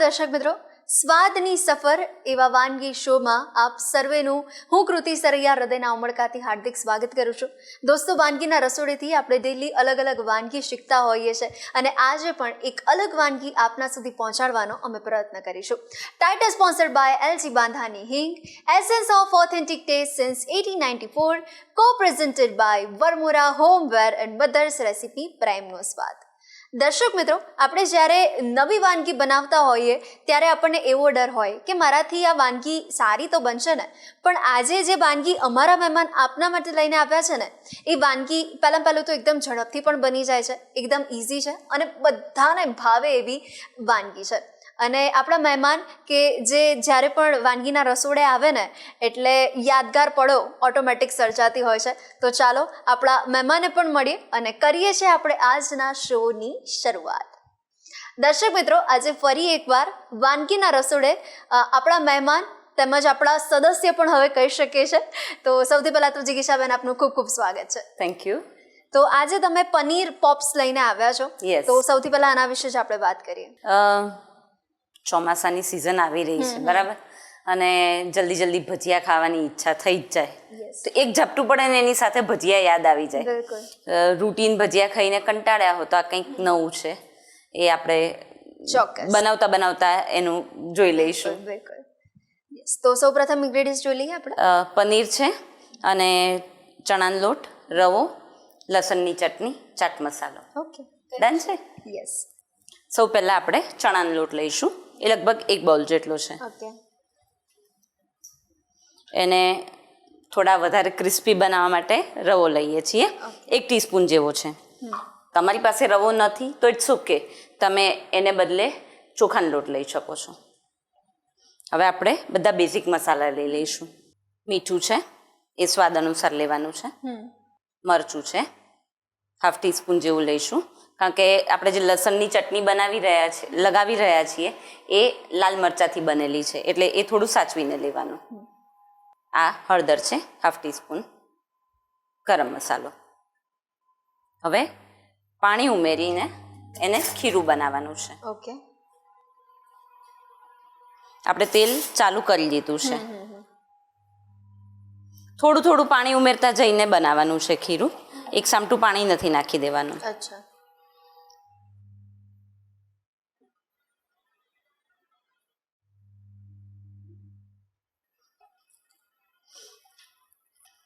દર્શક મિત્રો, સ્વાદની સફર એવા વાનગી શોમાં આપ સર્વેનું હું કૃતિ સરૈયા હૃદયના ઉમળકાથી હાર્દિક સ્વાગત કરું છું. દોસ્તો, વાનગીના રસોડેથી આપણે ડેલી અલગ અલગ વાનગી શીખતા હોઈએ છીએ અને આજે પણ એક અલગ વાનગી આપના સુધી પહોંચાડવાનો અમે પ્રયત્ન કરીશું. ટાઇટલ સ્પોન્સર્ડ બાય એલજી બાંધાની હિંગ, essence of authentic taste since 1894, co-presented by Varmora homeware and mother's recipe પ્રાઇમનો સ્વાદ. દર્શક મિત્રો, આપણે જ્યારે નવી વાનગી બનાવતા હોઈએ ત્યારે આપણને એવો ડર હોય કે મારાથી આ વાનગી સારી તો બનશે ને, પણ આજે જે વાનગી અમારા મહેમાન આપના માટે લઈને આવ્યા છે ને, એ વાનગી પહેલું તો એકદમ ઝડપથી પણ બની જાય છે, એકદમ ઇઝી છે અને બધાને ભાવે એવી વાનગી છે. અને આપણા મહેમાન કે જે જ્યારે પણ વાનગીના રસોડે આવે ને એટલે યાદગાર પળો ઓટોમેટિક સર્જાતી હોય છે. તો ચાલો આપણા મહેમાને પણ મળીએ અને કરીએ છીએ આપણે આજના શોની શરૂઆત. દર્શક મિત્રો, આજે ફરી એકવાર વાનગીના રસોડે આપણા મહેમાન તેમજ આપણા સદસ્ય પણ હવે કહી શકીએ છે. તો સૌથી પહેલાં તો જિગીશાબેન, આપનું ખૂબ ખૂબ સ્વાગત છે. Thank you. તો આજે તમે પનીર પોપ્સ લઈને આવ્યા છો. તો સૌથી પહેલાં આના વિશે જ આપણે વાત કરીએ. ચોમાસાની સિઝન આવી રહી છે, બરાબર, અને જલ્દી ભજીયા ખાવાની ઈચ્છા થઈ જ જાય. તો એક ઝપટું પડે ને એની સાથે ભજીયા યાદ આવી જાય. રૂટીન ભજીયા ખાઈને કંટાળ્યા હો તો આ કંઈક નવું છે એ આપણે ચોક્કસ બનાવતા એનું જોઈ લઈશું. તો સૌ પ્રથમ ઇન્ગ્રેડિયન્ટ્સ જોઈ લઈએ આપણે. પનીર છે અને ચણાનો લોટ, રવો, લસણની ચટણી, ચાટ મસાલો. ઓકે, ડન છે. યસ. સૌ પહેલાં આપણે ચણાનો લોટ લઈશું. એ લગભગ 1 બાઉલ જેટલો છે. ઓકે. એને થોડા વધારે ક્રિસ્પી બનાવવા માટે રવો લઈએ છીએ. 1 ટીસ્પૂન જેવો છે. તમારી પાસે રવો નથી તો ઇટ્સ ઓકે, તમે એને બદલે ચોખાનો લોટ લઈ શકો છો. હવે આપણે બધા બેઝિક મસાલા લઈ લઈશું. મીઠું છે, એ સ્વાદ અનુસાર લેવાનું છે. મરચું છે, 1/2 ટીસ્પૂન જેવું લઈશું, કારણ કે આપણે જે લસણની ચટણી લગાવી રહ્યા છીએ એ લાલ મરચાંથી બનેલી છે, એટલે એ થોડું સાચવીને લેવાનું. આ હળદર છે, 1/2 ટીસ્પૂન. ગરમ મસાલો. હવે પાણી ઉમેરીને એને ખીરું બનાવવાનું છે. ઓકે. આપણે તેલ ચાલુ કરી દીધું છે. થોડું પાણી ઉમેરતા જઈને બનાવવાનું છે ખીરું. એક સામટું પાણી નથી નાખી દેવાનું. અચ્છા.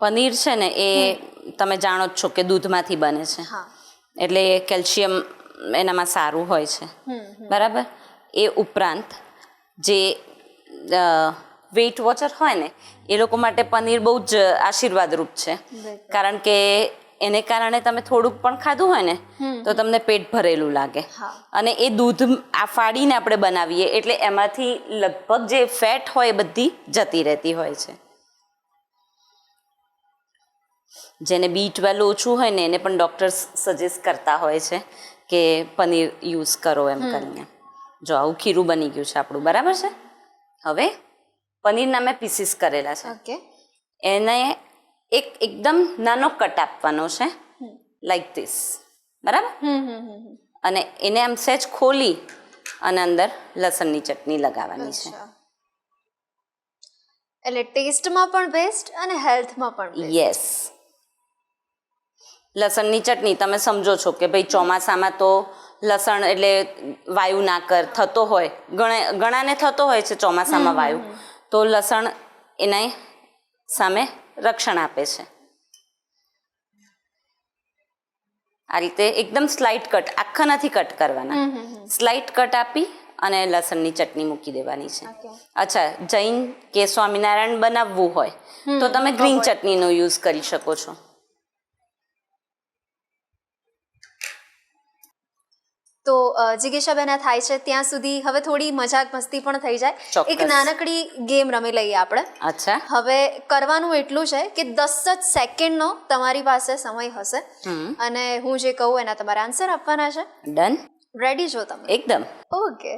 પનીર છે ને એ તમે જાણો જ છો કે દૂધમાંથી બને છે, એટલે કેલ્શિયમ એનામાં સારું હોય છે, બરાબર. એ ઉપરાંત જે વેઇટ વોચર હોય ને એ લોકો માટે પનીર બહુ જ આશીર્વાદરૂપ છે, કારણ કે એને કારણે તમે થોડુંક પણ ખાધું હોય ને તો તમને પેટ ભરેલું લાગે. અને એ દૂધ ફાડીને આપણે બનાવીએ એટલે એમાંથી લગભગ જે ફેટ હોય એ બધી જતી રહેતી હોય છે. જેને B12 ઓછું હોય ને એને પણ ડૉક્ટર્સ સજેસ્ટ કરતા હોય છે કે પનીર યુઝ કરો એમ કરીને. જો આવું ખીરું બની ગયું છે આપણું, બરાબર છે. હવે પનીરના મેં પીસીસ કરેલા છે. ઓકે. એને એકદમ નાનો કટ આપવાનો છે, લાઈક ધીસ, બરાબર. અને એને આમ સહેજ ખોલી અને અંદર લસણની ચટણી લગાવવાની છે. એટલે ટેસ્ટમાં પણ બેસ્ટ અને હેલ્થમાં પણ બેસ્ટ. યસ. લસણની ચટણી તમે સમજો છો કે ભાઈ ચોમાસામાં તો લસણ એટલે વાયુ નાકર થતો હોય, ઘણાને થતો હોય છે ચોમાસામાં વાયુ, તો લસણ એને સામે રક્ષણ આપે છે. આ રીતે એકદમ સ્લાઇટ કટ, આખા નથી કટ કરવાના, સ્લાઇટ કટ આપી અને લસણની ચટણી મૂકી દેવાની છે. અચ્છા, જૈન કે સ્વામિનારાયણ બનાવવું હોય તો તમે ગ્રીન ચટણીનો યુઝ કરી શકો છો. તો જિગીશાબેન, આ થાય છે ત્યાં સુધી હવે થોડી મજાક મસ્તી પણ થઈ જાય. એક નાનકડી ગેમ રમી લઈએ આપણે. અચ્છા. હવે કરવાનું એટલું છે કે 10 જ સેકન્ડનો તમારી પાસે સમય હશે અને હું જે કહું એના તમારે આન્સર આપવાના છે. ડન. રેડી છો તમે? એકદમ. ઓકે.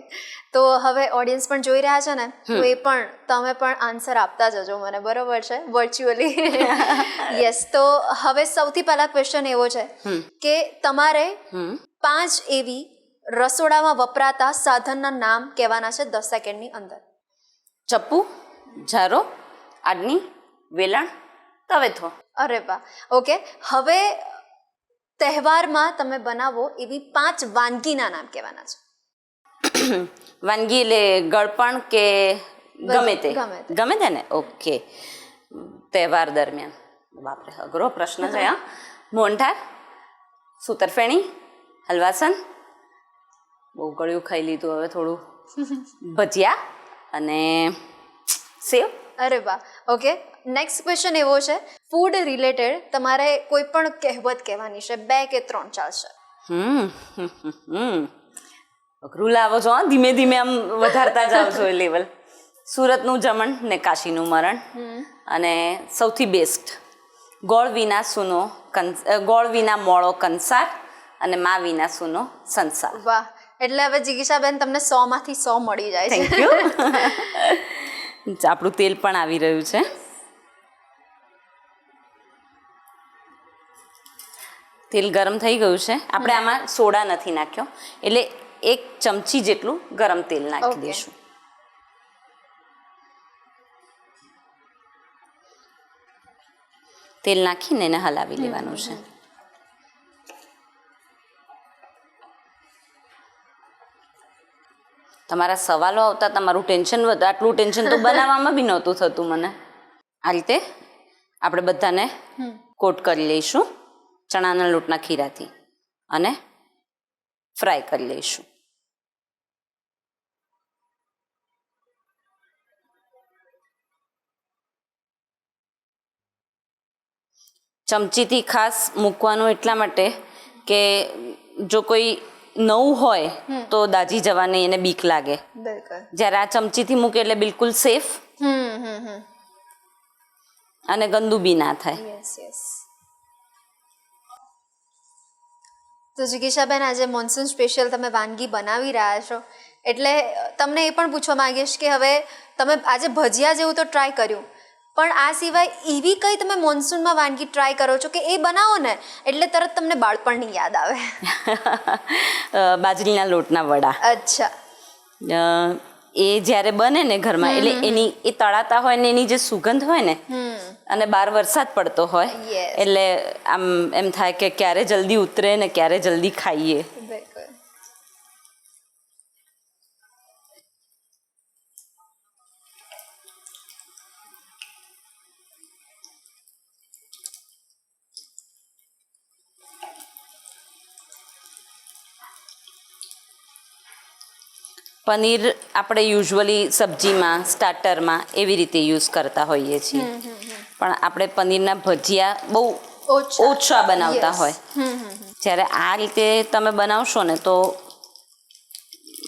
તો હવે ઓડિયન્સ પણ જોઈ રહ્યા છે ને, તો એ પણ તમે પણ આન્સર આપતા જજો મને, બરોબર છે, વર્ચ્યુઅલી. યસ. તો હવે સૌથી પહેલા ક્વેશ્ચન એવો છે કે તમારે 5 એવી રસોડામાં વપરાતા સાધનના નામ કહેવાના છે 10 સેકન્ડની અંદર. ચપ્પુ, ઝારો, આડની, વેલણ, તવેથો. અરે વાહ. ઓકે, હવે તહેવારમાં તમે બનાવો એવી 5 વાનગીના નામ કહેવાના છે. વાનગી એટલે ગળપણ કે ગમે તે? ગમે તે. ગમે તે ને. ઓકે. તહેવાર દરમિયાન, બાપરે અઘરો પ્રશ્ન છે હા. મોહનથાળ, સૂતરફેણી, હલવાસન, બહુ ગળ્યું ખાઈ લીધું હવે થોડું, ભજીયા અને સેવ. અરે વાહ. ઓકે, નેક્સ્ટ ક્વેશ્ચન એવો છે, ફૂડ રિલેટેડ તમારે કોઈ પણ કહેવત કહેવાની છે, 2 કે 3 ચાલશે. અઘરું લાવો છો હા, ધીમે ધીમે આમ વધારતા જાવ છો એ લેવલ. સુરતનું જમણ ને કાશીનું મરણ, અને સૌથી બેસ્ટ ગોળ વિના સૂનો ગોળ વિના મોળો કંસાર, અને મા વિના સૂનો સંસાર. વાહ, એટલે હવે જિગીશાબેન તમને 100 માંથી 100 મળી જાય છે. Thank you. આપણું તેલ પણ આવી રહ્યું છે. તેલ ગરમ થઈ ગયું છે. આપણે આમાં સોડા નથી નાખ્યો, એટલે 1 ચમચી જેટલું ગરમ તેલ નાખી દઈશું. તેલ નાખીને એને હલાવી લેવાનું છે. તમારા સવાલો આવતા તમારું ટેન્શન વધે. આટલું ટેન્શન તો બનાવવામાં બી નહોતું થતું મને. આ રીતે આપણે બધાને કોટ કરી લઈશું ચણાના લોટના ખીરાથી અને ફ્રાય કરી લઈશું. ચમચીથી ખાસ મૂકવાનું એટલા માટે કે જો કોઈ નવું હોય તો દાજી જવાની એને બીક લાગે. બિલકુલ. જ્યારે આ ચમચીથી મૂકે એટલે બિલકુલ સેફ અને ગંદુ બી ના થાય. Yes yes. તો જિગીશાબેન, આજે મોન્સૂન સ્પેશિયલ તમે વાનગી બનાવી રહ્યા છો, એટલે તમને એ પણ પૂછવા માંગીશ કે હવે તમે આજે ભજીયા જેવું તો ટ્રાય કર્યું, પણ આ સિવાય એવી કઈ તમે મોન્સૂનમાં વાનગી ટ્રાય કરો છો કે એ બનાવો ને એટલે તરત તમને બાળપણની યાદ આવે? બાજરીના લોટના વડા. અચ્છા. એ જ્યારે બને ને ઘરમાં એટલે એની એ તળાતા હોય ને એની જે સુગંધ હોય ને, અને બહાર વરસાદ પડતો હોય એટલે આમ એમ થાય કે ક્યારે જલ્દી ઉતરે ને ક્યારે જલ્દી ખાઈએ. બિલકુલ. પનીર આપણે યુઝ્યુઅલી સબ્જીમાં, સ્ટાર્ટરમાં એવી રીતે યુઝ કરતા હોઈએ છીએ, પણ આપણે પનીરના ભજીયા બહુ ઓછા બનાવતા હોય. જ્યારે આ રીતે તમે બનાવશો ને તો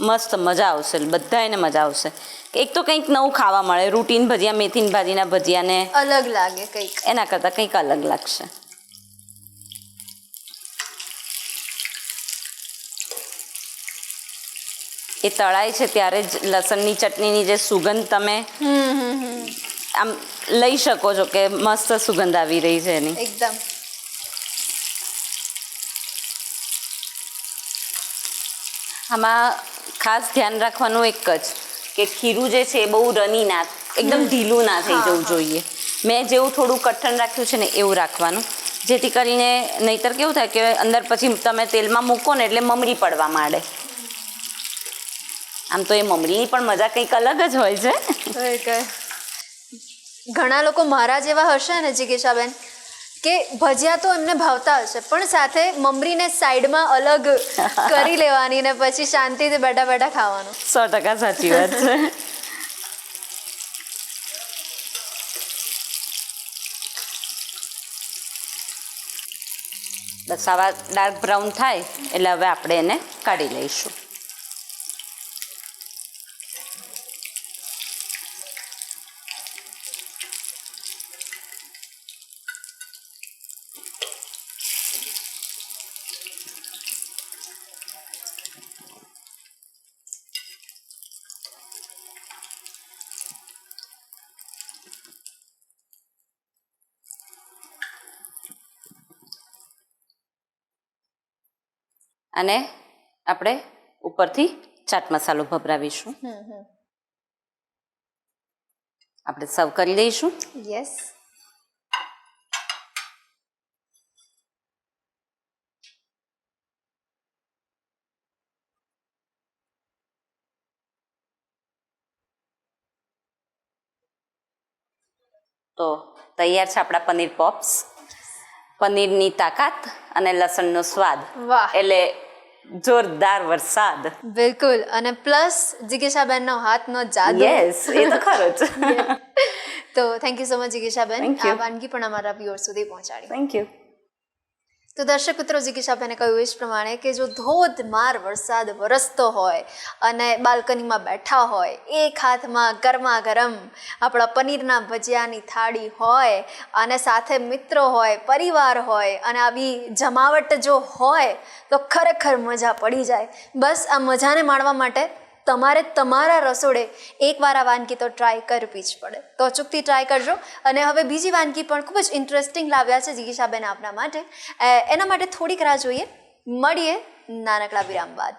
મસ્ત મજા આવશે, બધાને મજા આવશે. એક તો કંઈક નવું ખાવા મળે. રૂટીન ભજીયા, મેથીની ભાજીના ભજીયાને અલગ લાગે કંઈક, એના કરતાં કંઈક અલગ લાગશે. એ તળાય છે ત્યારે જ લસણની ચટણીની જે સુગંધ તમે આમ લઈ શકો છો કે મસ્ત સુગંધ આવી રહી છે એની. એકદમ. આમાં ખાસ ધ્યાન રાખવાનું એક જ કે ખીરું જે છે એ બહુ રની ના, એકદમ ઢીલું ના થઈ જવું જોઈએ. મેં જેવું થોડું કઠણ રાખ્યું છે ને એવું રાખવાનું, જેથી કરીને નહીતર કેવું થાય કે અંદર પછી તમે તેલમાં મૂકો ને એટલે મમરી પડવા માંડે. આમ તો એ મમરીની પણ મજા કંઈક અલગ જ હોય છે. ઘણા લોકો મારા જેવા હશે ને જિગીશાબેન, કે ભજીયા તો એમને ભાવતા હશે પણ સાથે મમરીને સાઈડમાં અલગ કરી લેવાની ને પછી શાંતિથી બેઠા બેઠા ખાવાનું. 100% સાચી વાત છે. બસ આવા ડાર્ક બ્રાઉન થાય એટલે હવે આપણે એને કાઢી લઈશું. અને આપણે ઉપરથી ચાટ મસાલો ભભરાવીશું. આપણે સર્વ કરી દઈશું. યસ. તો તૈયાર છે આપણા પનીર પોપ્સ. પનીરની તાકાત અને લસણનો સ્વાદ, વાહ. એટલે જોરદાર વરસાદ. બિલકુલ. અને પ્લસ જિગીશાબેનનો હાથનો જાદુ. યસ, એ તો ખરો જ. તો થેન્ક યુ સો મચ જિગીશાબેન, Thank you. આ વાનગી પણ અમારા વ્યુઅર સુધી પહોંચાડી. Thank you. તો દર્શક મિત્રો, જિગીશાબેને કહ્યું એ જ પ્રમાણે કે જો ધોધમાર વરસાદ વરસતો હોય અને બાલ્કનીમાં બેઠા હોય, એક હાથમાં ગરમા ગરમ આપણા પનીરના ભજીયાની થાળી હોય અને સાથે મિત્રો હોય, પરિવાર હોય અને આવી જમાવટ જો હોય તો ખરેખર મજા પડી જાય. બસ આ મજાને માણવા માટે તમારે તમારા રસોડે એકવાર આ વાનગી તો ટ્રાય કરવી જ પડે. તો અચૂકથી ટ્રાય કરજો. અને હવે બીજી વાનગી પણ ખૂબ જ ઇન્ટરેસ્ટિંગ લાવ્યા છે જિગીશાબેન આપણા માટે. એના માટે થોડીક રાહ જોઈએ. મળીએ નાનકડા વિરામ બાદ.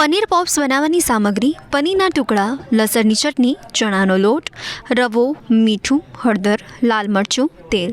પનીર પોપ્સ બનાવવાની સામગ્રી: પનીરના ટુકડા, લસણની ચટણી, ચણાનો લોટ, રવો, મીઠું, હળદર, લાલ મરચું, તેલ.